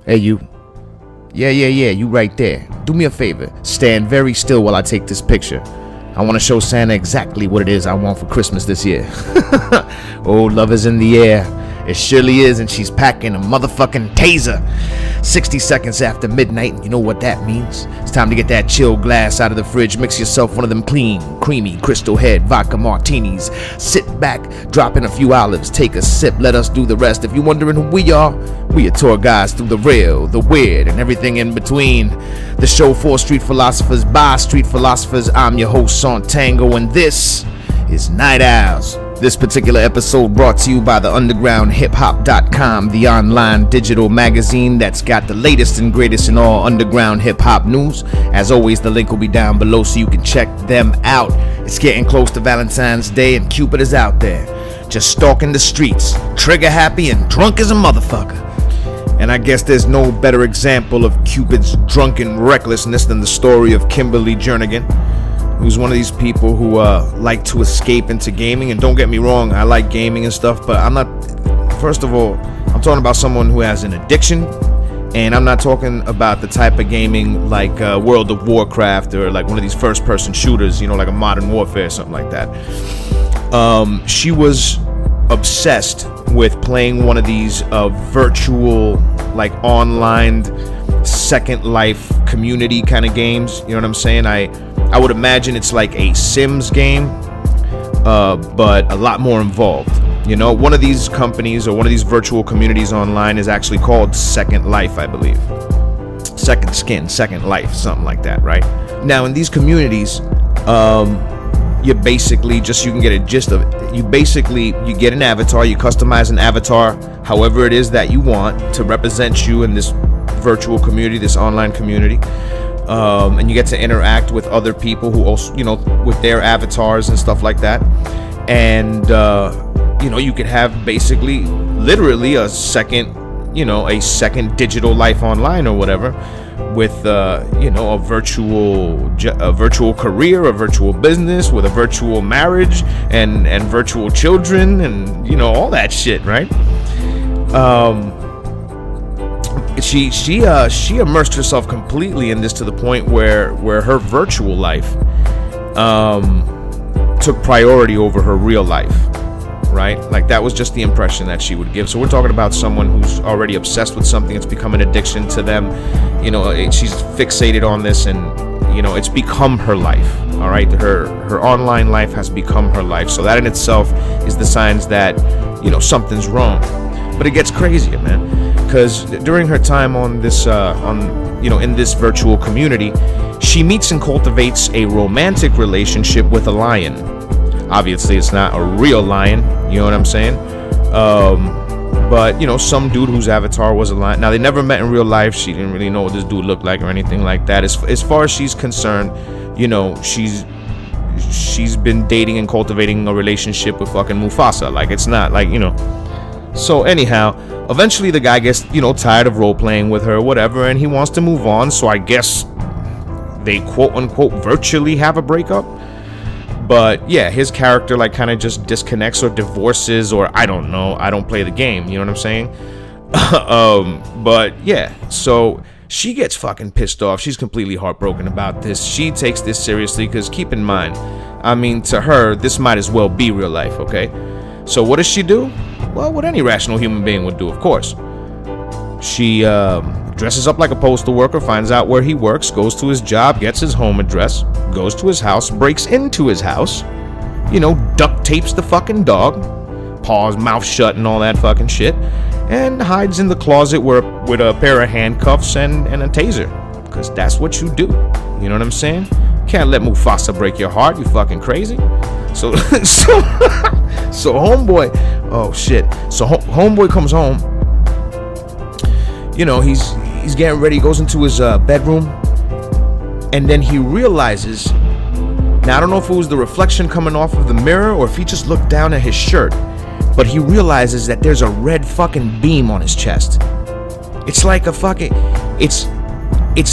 Hey, you. Yeah, you right there. Do me a favor. Stand very still while I take this picture. I want to show Santa exactly what it is I want for Christmas this year. Oh, love is in the air. It surely is, and she's packing a motherfucking taser. 60 seconds after midnight, and you know what that means. It's time to get that chill glass out of the fridge. Mix yourself one of them clean, creamy, Crystal Head vodka martinis. Sit back, drop in a few olives, take a sip, let us do the rest. If you're wondering who we are tour guides through the real, the weird, and everything in between. The show for street philosophers, by street philosophers. I'm your host, Son Tango, and this is Night Owlz. This particular episode brought to you by the undergroundhiphop.com, the online digital magazine that's got the latest and greatest in all underground hip-hop news. As always, the link will be down below so you can check them out. It's getting close to Valentine's Day and Cupid is out there, just stalking the streets, trigger happy and drunk as a motherfucker. And I guess there's no better example of Cupid's drunken recklessness than the story of Kimberly Jernigan, who's one of these people who like to escape into gaming. And don't get me wrong, I like gaming and stuff, but I'm not, first of all, I'm talking about someone who has an addiction, and I'm not talking about the type of gaming like World of Warcraft or like one of these first-person shooters, you know, like a Modern Warfare or something like that. She was obsessed with playing one of these virtual, like online Second Life community kind of games, you know what I'm saying? I would imagine it's like a Sims game, but a lot more involved. You know, one of these companies or one of these virtual communities online is actually called Second Life, I believe. Second Skin, Second Life, something like that, right? Now, in these communities, you basically just, you can get a gist of it. You get an avatar, you customize an avatar however it is that you want to represent you in this virtual community, this online community. And you get to interact with other people who also, you know, with their avatars and stuff like that. And, you know, you could have basically, literally a second digital life online or whatever with, you know, a virtual career, a virtual business, with a virtual marriage and virtual children and, you know, all that shit, right? She immersed herself completely in this to the point where her virtual life took priority over her real life, right? Like, that was just the impression that she would give. So we're talking about someone who's already obsessed with something. It's become an addiction to them. You know, she's fixated on this, and, you know, it's become her life. All right, her online life has become her life. So that in itself is the signs that, you know, something's wrong. But it gets crazier, man, because during her time on this, in this virtual community, she meets and cultivates a romantic relationship with a lion. Obviously, it's not a real lion, you know what I'm saying? But, you know, some dude whose avatar was a lion. Now, they never met in real life. She didn't really know what this dude looked like or anything like that. As far as she's concerned, you know, she's been dating and cultivating a relationship with fucking Mufasa. Like, it's not like, you know. So anyhow, eventually the guy gets, you know, tired of role-playing with her or whatever, and he wants to move on. So I guess they quote-unquote virtually have a breakup. But yeah, his character like kind of just disconnects or divorces, or I don't know. I don't play the game, you know what I'm saying? But yeah, so she gets fucking pissed off. She's completely heartbroken about this. She takes this seriously because, keep in mind, I mean, to her, this might as well be real life, okay? So what does she do? Well, what any rational human being would do, of course. She dresses up like a postal worker, finds out where he works, goes to his job, gets his home address, goes to his house, breaks into his house, you know, duct tapes the fucking dog, paws, mouth shut and all that fucking shit, and hides in the closet with a pair of handcuffs and a taser, because that's what you do, you know what I'm saying? Can't let Mufasa break your heart, you fucking crazy. So homeboy, oh shit. So homeboy comes home. You know, he's getting ready, goes into his bedroom, and then he realizes, now I don't know if it was the reflection coming off of the mirror or if he just looked down at his shirt, but he realizes that there's a red fucking beam on his chest. It's like a fucking, it's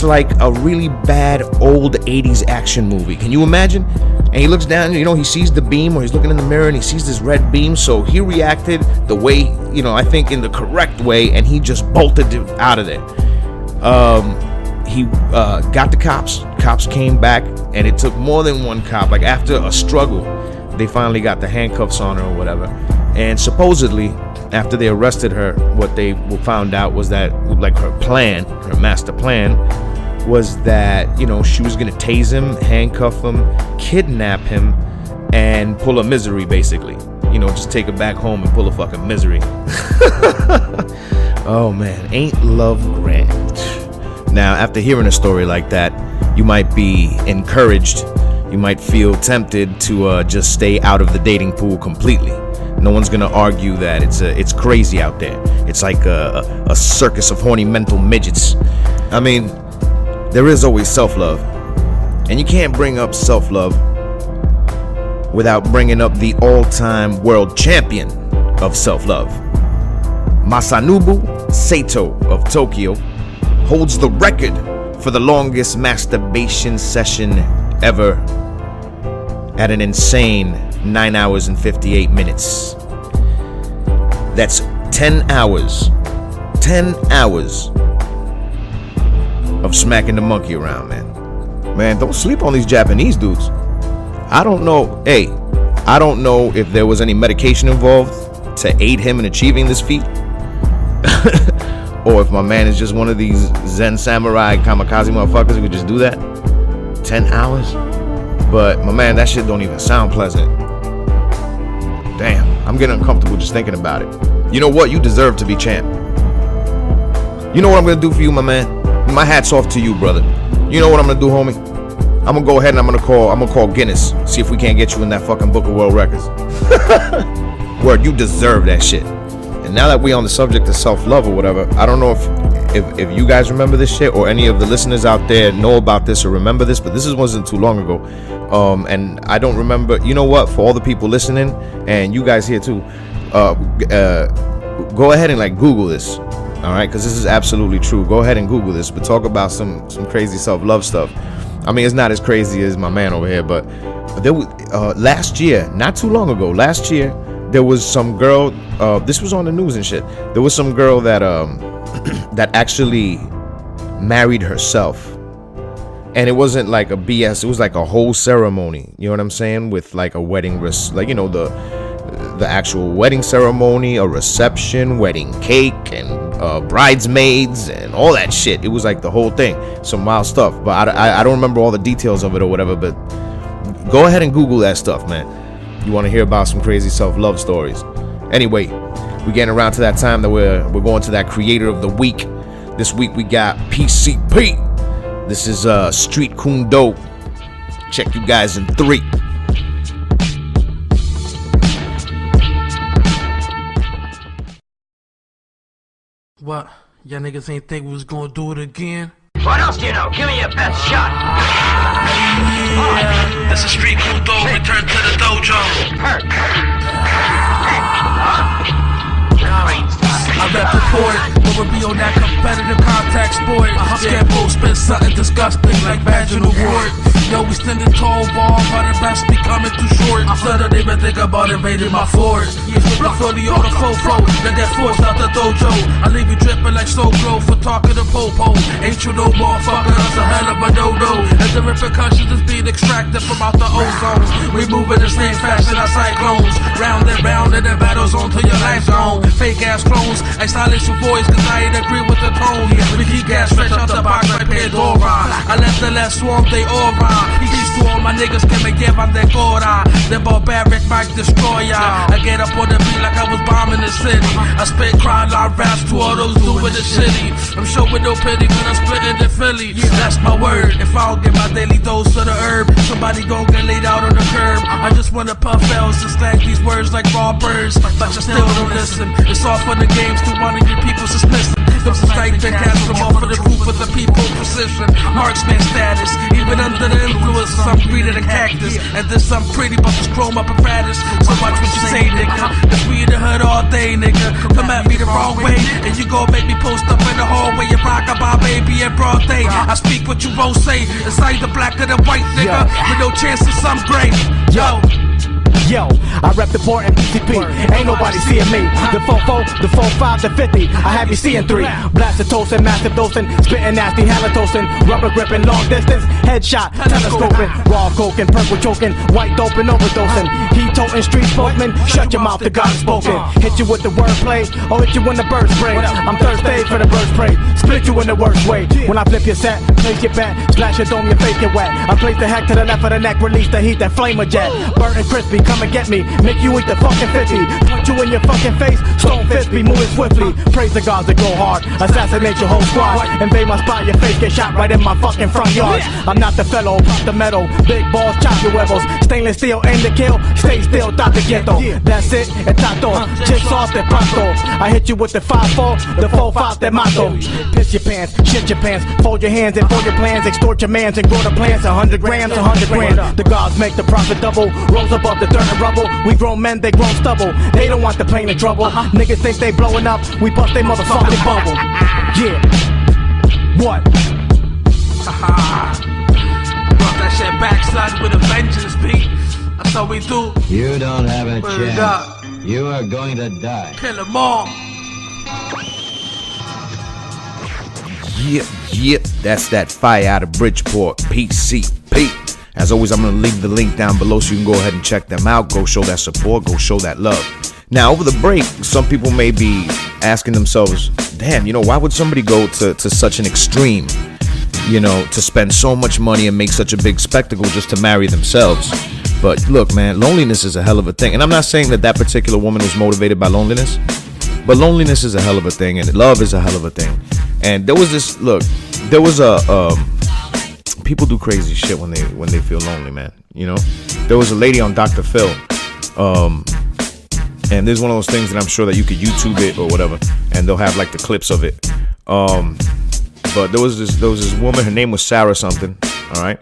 like a really bad old 80s action movie. Can you imagine? And he looks down, you know, he sees the beam, or he's looking in the mirror and he sees this red beam. So he reacted the way, you know, I think in the correct way, and he just bolted out of there. He got the cops. Cops came back, and it took more than one cop. Like, after a struggle, they finally got the handcuffs on her or whatever. And supposedly, after they arrested her, what they found out was that, like, her master plan was that, you know, she was gonna tase him, handcuff him, kidnap him, and pull a misery, basically. You know, just take her back home and pull a fucking misery. Oh man, ain't love grand? Now, after hearing a story like that, you might be encouraged. You might feel tempted to just stay out of the dating pool completely. No one's gonna argue that it's crazy out there. It's like a circus of horny mental midgets. I mean, there is always self-love, and you can't bring up self-love without bringing up the all-time world champion of self-love. Masanobu Sato of Tokyo holds the record for the longest masturbation session ever at an insane 9 hours and 58 minutes. That's 10 hours. 10 hours of smacking the monkey around, man. Man, don't sleep on these Japanese dudes. I don't know if there was any medication involved to aid him in achieving this feat. Or if my man is just one of these Zen samurai kamikaze motherfuckers who could just do that. 10 hours? But my man, that shit don't even sound pleasant. Damn, I'm getting uncomfortable just thinking about it. You know what? You deserve to be champ. You know what I'm gonna do for you, my man? My hat's off to you, brother. You know what I'm gonna do, homie? I'm gonna go ahead and I'm gonna call Guinness. See if we can't get you in that fucking Book of World Records. Word, you deserve that shit. And now that we on the subject of self-love or whatever, I don't know if you guys remember this shit, or any of the listeners out there know about this or remember this, but this wasn't too long ago. And I don't remember. You know what? For all the people listening, and you guys here too, go ahead and like Google this. All right, because this is absolutely true. Go ahead and Google this. But talk about some crazy self-love stuff. I mean, it's not as crazy as my man over here, but there was last year, not too long ago, last year, there was some girl. This was on the news and shit. There was some girl that that actually married herself, and it wasn't like a BS. It was like a whole ceremony. You know what I'm saying? With like a wedding, like, you know, the actual wedding ceremony, a reception, wedding cake, and bridesmaids, and all that shit. It was like the whole thing. Some wild stuff. But I don't remember all the details of it or whatever. But go ahead and Google that stuff, man. You want to hear about some crazy self-love stories. Anyway, we're getting around to that time that we're going to that creator of the week. This week we got PCP. This is Street Kundo. Check you guys in 3. What? Y'all niggas ain't think we was gonna do it again? What else do you know? Give me your best shot. Yeah. This is Street Kundo, return to the dojo. Hurt. I rep the court, but we'll be on that competitive contact sport. Scared bull spit something disgusting like vaginal wart. Yo, we standing tall, ball, but the best be coming too short. Suddenly been think about invading my fort. I feel the auto fofo, let that force out the dojo. I leave you dripping like so glow for talking to Popo. Ain't you no motherfucker, that's a hell of a no-no. And the repercussions is being extracted from out the ozone. We moving the same fashion as cyclones. Round and round in the battles on till your life's gone. Fake ass clones, I silence your voice cause I ain't agree with the tone. We keep gas stretch out the box like Pandora. I let the last swarm they aura. Peace to all my niggas que me llevan de cora. The barbaric mic destroyer. I get up on the beat like I was bombing the city. I spit crime like raps to all those doing the shitty. I'm showing no pity when I'm splitting the Philly. That's my word. If I don't get my daily dose of the herb, somebody gon' get laid out on the curb. I just wanna puff Owlz and slag these words like raw birds, but you still don't listen. It's all for the games to one of your people dismissing. Comes a strike that cast them off for the group of the people precision. Marksman status, even under the influence, I'm greener than cactus. And this I'm pretty, but this chrome up apparatus. So watch what you say, nigga. Cause we in the hood all day, nigga. Come at me the wrong way, and you gon' make me post up in the hallway and rock about baby in broad day. I speak what you won't say. It's either black or the white, nigga. With no chance of some gray. Yo. Yo, I rep the port and PCP. Ain't nobody seeing me. The 4-4, the 4-5, the 50. I have you seeing 3. Blast a toasting, massive dosing, spitting nasty, halitoasting, rubber gripping, long distance, headshot, telescoping, raw coking, purple choking, white doping, overdosing, heat toting, street spokesman. Shut your mouth, the God is spoken. Hit you with the wordplay, or hit you when the birds spray. I'm thirsty for the birds prey. Split you in the worst way. When I flip your set, place your bet, splash your dome, your face get wet. I place the heck to the left of the neck, release the heat, that flame a jet. Burnt and crispy, come and get me, make you eat the fucking 50. Punch you in your fucking face, stone fist me, moving swiftly. Praise the gods that go hard, assassinate your whole squad. Invade my spot, your face get shot right in my fucking front yard. I'm not the fellow, pop the metal, big balls, chop your huevos. Stainless steel, aim to kill, stay still, date quieto. That's it, etato, chicks off the pronto. I hit you with the 5-4, the 4-5 te mato. Piss your pants, shit your pants, fold your hands and fold your plans, extort your mans and grow the plants. 100 grams, 100 grand. The gods make the profit double, rolls above the dirt and rubble. We grown men, they grown stubble. They don't want the pain and trouble. Niggas think they blowing up, we bust they motherfucking bubble. Yeah. What? Brought that shit back, son, with a vengeance, Pete. That's how we do. You don't have a Word chance. up. You are going to die. Kill them all. Yep, that's that fire out of Bridgeport, PCP. As always, I'm going to leave the link down below so you can go ahead and check them out. Go show that support, go show that love. Now, over the break, some people may be asking themselves, damn, why would somebody go to such an extreme, to spend so much money and make such a big spectacle just to marry themselves? But look, man, loneliness is a hell of a thing. And I'm not saying that particular woman was motivated by loneliness, but loneliness is a hell of a thing, and love is a hell of a thing. And there was this, people do crazy shit when they feel lonely, man. There was a lady on Dr. Phil, and there's one of those things that I'm sure that you could YouTube it or whatever, and they'll have like the clips of it. But there was this woman, her name was Sarah something, all right,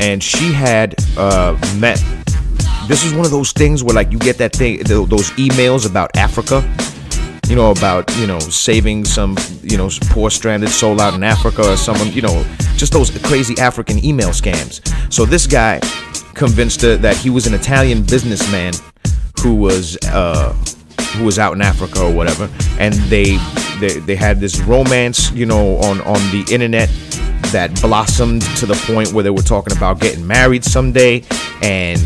and she had met. This is one of those things where like you get that thing, those emails about Africa. About, saving some, poor stranded soul out in Africa or someone, just those crazy African email scams. So this guy convinced her that he was an Italian businessman who was out in Africa or whatever. And they had this romance, on the internet that blossomed to the point where they were talking about getting married someday. And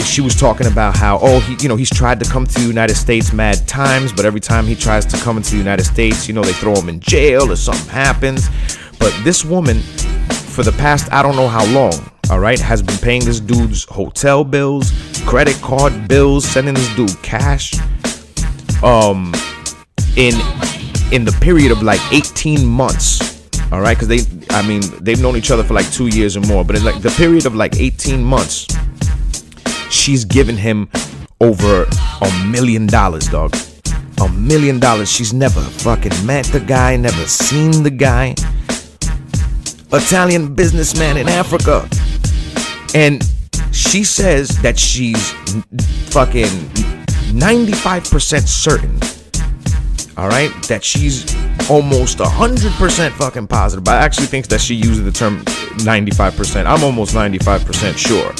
she was talking about how he's tried to come to the United States mad times, but every time he tries to come into the United States, they throw him in jail or something happens. But this woman, for the past I don't know how long, all right, has been paying this dude's hotel bills, credit card bills, sending this dude cash in the period of like 18 months. All right, because they've known each other for like 2 years or more, but in like the period of like 18 months, she's given him over $1 million, dog. $1 million. She's never fucking met the guy, never seen the guy. Italian businessman in Africa. And she says that she's fucking 95% certain, all right, that she's almost 100% fucking positive. But I actually think that she uses the term 95%. I'm almost 95% sure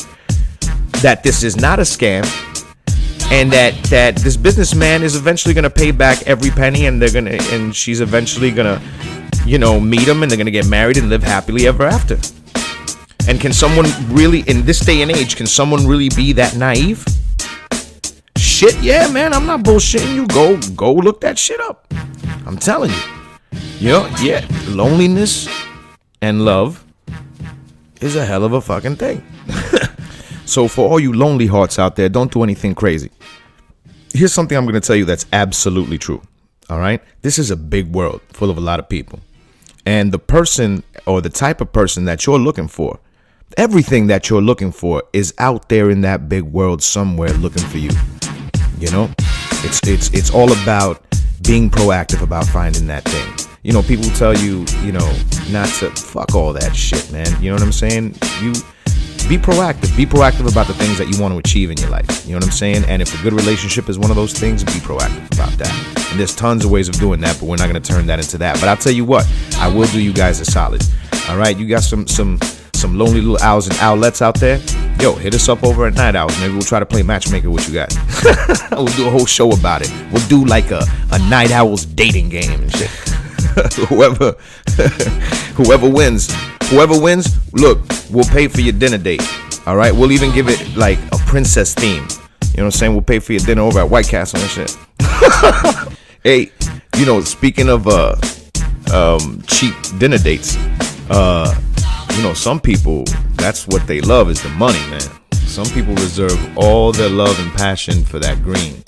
that this is not a scam, and that this businessman is eventually gonna pay back every penny, and she's eventually gonna, meet him, and they're gonna get married and live happily ever after. And can someone really, in this day and age, can someone really be that naive? Shit, yeah, man, I'm not bullshitting you. Go look that shit up. I'm telling you. Yeah, loneliness and love is a hell of a fucking thing. So for all you lonely hearts out there, don't do anything crazy. Here's something I'm going to tell you that's absolutely true. All right? This is a big world full of a lot of people. And the person or the type of person that you're looking for, everything that you're looking for is out there in that big world somewhere looking for you. It's all about being proactive about finding that thing. People tell you, not to fuck all that shit, man. You know what I'm saying? You be proactive. Be proactive about the things that you want to achieve in your life. You know what I'm saying? And if a good relationship is one of those things, be proactive about that. And there's tons of ways of doing that, but we're not going to turn that into that. But I'll tell you what, I will do you guys a solid. All right, you got some lonely little owls and owlets out there. yo, hit us up over at Night Owlz. Maybe we'll try to play matchmaker with you guys. We'll do a whole show about it. We'll do like a Night Owlz dating game and shit. Whoever wins, look, we'll pay for your dinner date. All right, we'll even give it like a princess theme. You know what I'm saying? We'll pay for your dinner over at White Castle and shit. Hey, you know, speaking of cheap dinner dates, you know, some people, that's what they love is the money, man. Some people reserve all their love and passion for that green.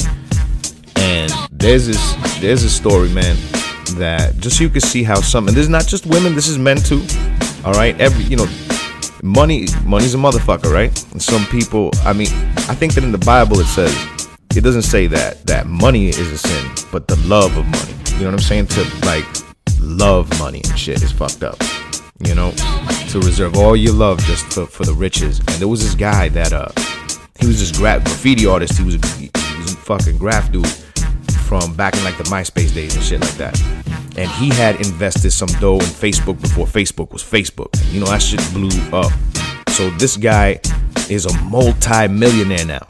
And there's a story, man, that just so you can see how some, and this is not just women, this is men too. All right, money's a motherfucker, right? And some people, I mean, I think that in the Bible it says, it doesn't say that money is a sin, but the love of money. You know what I'm saying? To like love money and shit is fucked up. You know, to reserve all your love just for the riches. And there was this guy that he was this graffiti artist. He was a fucking graph dude from back in like the MySpace days and shit like that. And he had invested some dough in Facebook before Facebook was Facebook. You know, that shit blew up. So this guy is a multi-millionaire now.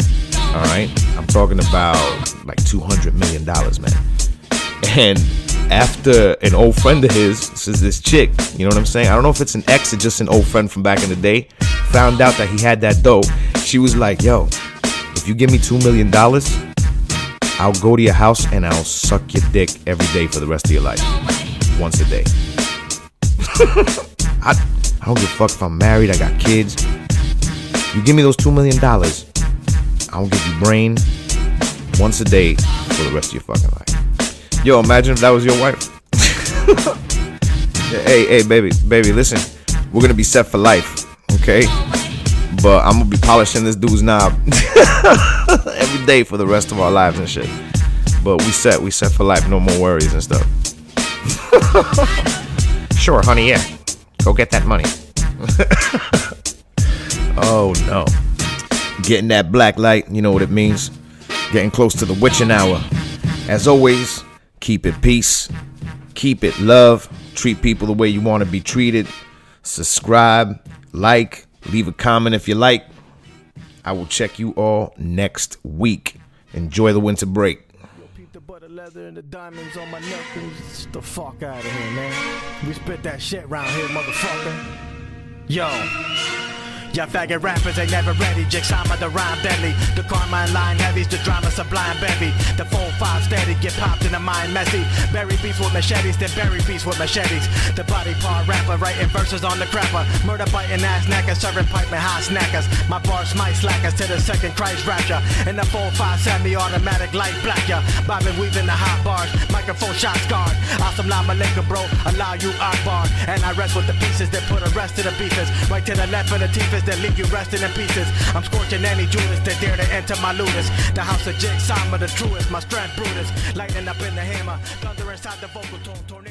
All right, I'm talking about like $200 million, man. And after an old friend of his, this chick, you know what I'm saying? I don't know if it's an ex or just an old friend from back in the day, found out that he had that dough. She was like, yo, if you give me $2 million, I'll go to your house and I'll suck your dick every day for the rest of your life. Once a day. I don't give a fuck if I'm married, I got kids. You give me those $2 million, I'll give you brain once a day for the rest of your fucking life. Yo, imagine if that was your wife. Hey, baby, listen. We're gonna be set for life, okay? But I'm gonna be polishing this dude's knob every day for the rest of our lives and shit. But we set for life. No more worries and stuff. Sure, honey, yeah. Go get that money. Oh no. Getting that black light, you know what it means. Getting close to the witching hour. As always, keep it peace. Keep it love. Treat people the way you want to be treated. Subscribe, like, leave a comment if you like. I will check you all next week. Enjoy the winter break. Peep the butter leather and the diamonds on my neck and just the fuck out of here, man. We spit that shit round here, motherfucker. Yo. Y'all faggot rappers ain't never ready. Jigsaw the rhyme deadly. The karma and line heavies. The drama sublime bevy. The 4-5 steady. Get popped in the mind messy. Bury beats with machetes. Then bury beats with machetes. The body part rapper. Writing verses on the crapper. Murder biting ass knackers. Serving pipe and hot snackers. My bars smite slackers to the second Christ rapture. In the 4-5 semi-automatic light black ya. Bobbing weaving the hot bars. Microphone shots guard. Awesome lama liquor bro. Allow you Akbar. And I rest with the pieces that put a rest to the beefers. Right to the left of the teeth that leave you resting in pieces. I'm scorching any Judas that dare to enter my ludus. The house of Jigsaw, the truest, my strength Brutus. Lightning up in the hammer, thunder inside the vocal tone.